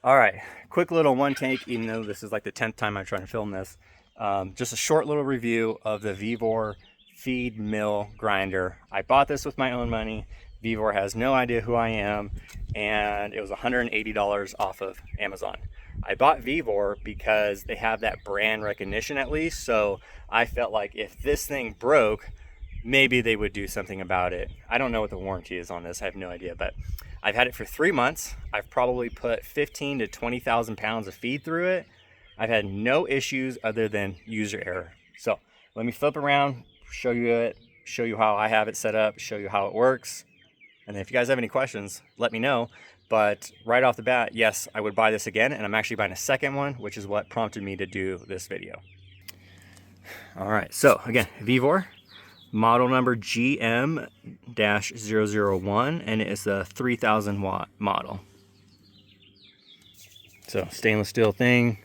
All right, quick little one take, even though this is like the 10th time I'm trying to film this. Just a short little review of the VEVOR feed mill grinder. I bought this with my own money. VEVOR has no idea who I am, and it was $180 off of Amazon. I bought VEVOR because they have that brand recognition at least, so I felt like if this thing broke, maybe they would do something about it. I don't know what the warranty is on this, I have no idea, but I've had it for 3 months. I've probably put 15 to 20,000 pounds of feed through it. I've had no issues other than user error. So let me flip around, show you it, show you how I have it set up, show you how it works. And then if you guys have any questions, let me know. But right off the bat, yes, I would buy this again, and I'm actually buying a second one, which is what prompted me to do this video. All right, so again, VEVOR. Model number GM-001, and it is the 3000 watt model. So stainless steel thing.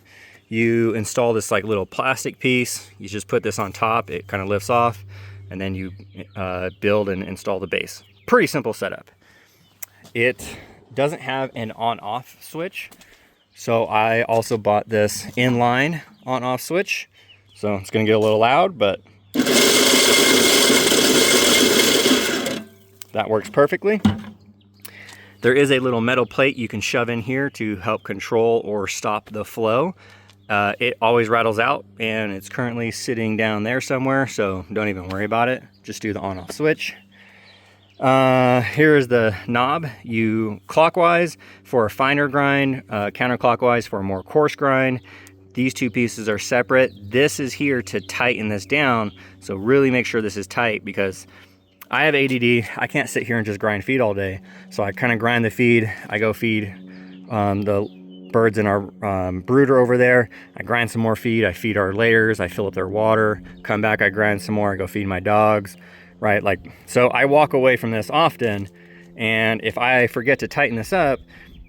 You install this like little plastic piece. You just put this on top. It kind of lifts off, and then you build and install the base. Pretty simple setup. It doesn't have an on-off switch, so I also bought this inline on-off switch. So it's going to get a little loud, but that works perfectly. There is a little metal plate you can shove in here to help control or stop the flow. It always rattles out, and it's currently sitting down there somewhere, so don't even worry about it. Just do the on-off switch. Here is the knob. You clockwise for a finer grind, counterclockwise for a more coarse grind. These two pieces are separate. This is here to tighten this down, so really make sure this is tight, because I have ADD. I can't sit here and just grind feed all day. So I kind of grind the feed. I go feed the birds in our brooder over there. I grind some more feed. I feed our layers. I fill up their water. Come back, I grind some more. I go feed my dogs, right? Like, so I walk away from this often, and if I forget to tighten this up,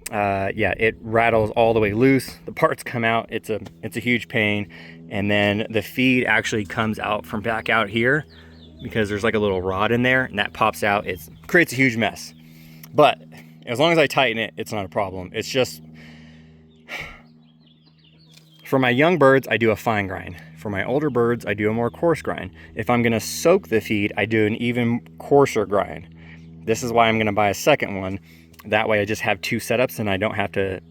yeah, it rattles all the way loose. The parts come out. It's a huge pain, and then the feed actually comes out from back out here, because there's like a little rod in there, and that pops out. It creates a huge mess. But as long as I tighten it, it's not a problem. It's just, for my young birds, I do a fine grind. For my older birds, I do a more coarse grind. If I'm gonna soak the feed, I do an even coarser grind. This is why I'm gonna buy a second one. That way I just have two setups, and I don't have to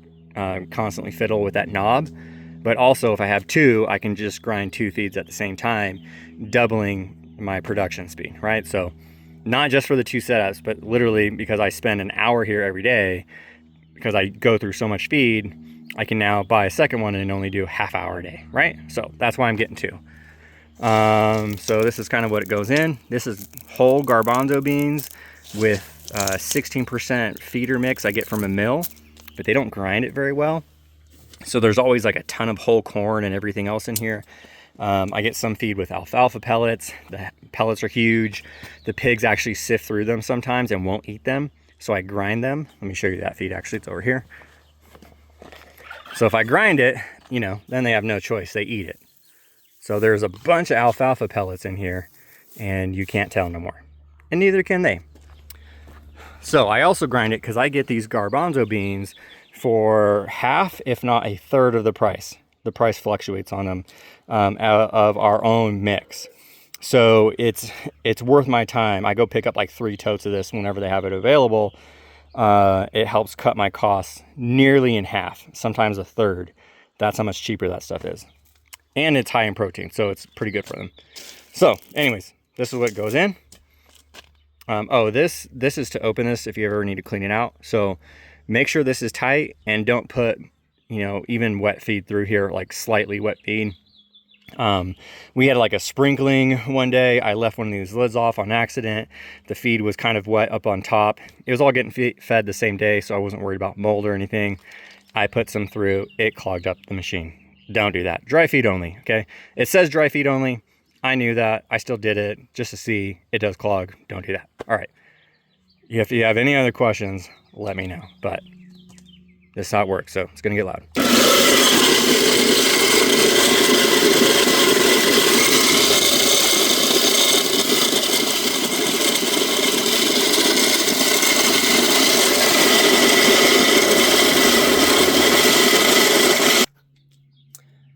constantly fiddle with that knob. But also, if I have two, I can just grind two feeds at the same time, doubling my production speed, right? So not just for the two setups, but literally because I spend an hour here every day, because I go through so much feed, I can now buy a second one and only do a half hour a day, right? So that's why I'm getting two. So this is kind of what it goes in. This is whole garbanzo beans with 16% feeder mix I get from a mill, but they don't grind it very well. So there's always like a ton of whole corn and everything else in here. I get some feed with alfalfa pellets. The pellets are huge. The pigs actually sift through them sometimes and won't eat them, so I grind them. Let me show you that feed. Actually, it's over here. So if I grind it, you know, then they have no choice. They eat it. So there's a bunch of alfalfa pellets in here, and you can't tell no more. And neither can they. So I also grind it because I get these garbanzo beans for half, if not a third of the price. The price fluctuates on them out of our own mix. So it's worth my time. I go pick up like 3 totes of this whenever they have it available. It helps cut my costs nearly in half, sometimes a third. That's how much cheaper that stuff is. And it's high in protein, so it's pretty good for them. So anyways, this is what goes in. Oh, this is to open this if you ever need to clean it out. So make sure this is tight, and don't put, you know, even wet feed through here, like slightly wet feed. We had like a sprinkling one day. I left one of these lids off on accident. The feed was kind of wet up on top. It was all getting fed the same day, so I wasn't worried about mold or anything. I put some through, it clogged up the machine. Don't do that. Dry feed only, okay? It says dry feed only. I knew that. I still did it just to see. It does clog. Don't do that. All right. If you have any other questions, let me know. But this is how it works, so it's gonna get loud.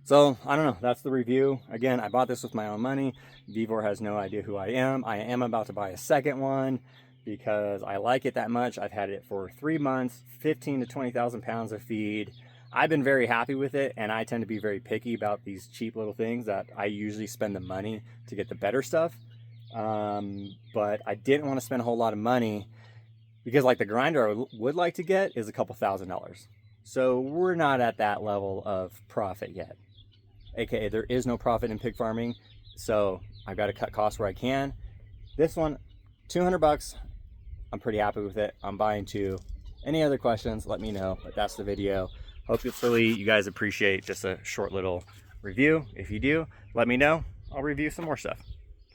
So I don't know, that's the review. Again, I bought this with my own money. VEVOR has no idea who I am. I am about to buy a second one because I like it that much. I've had it for 3 months, 15 to 20,000 pounds of feed. I've been very happy with it, and I tend to be very picky about these cheap little things that I usually spend the money to get the better stuff. But I didn't want to spend a whole lot of money because like the grinder I would like to get is a couple $1,000s. So we're not at that level of profit yet. AKA there is no profit in pig farming. So I've got to cut costs where I can. This one, 200 bucks. I'm pretty happy with it. I'm buying 2. Any other questions, let me know, but that's the video. Hopefully you guys appreciate just a short little review. If you do, let me know. I'll review some more stuff.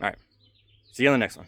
All right. See you on the next one.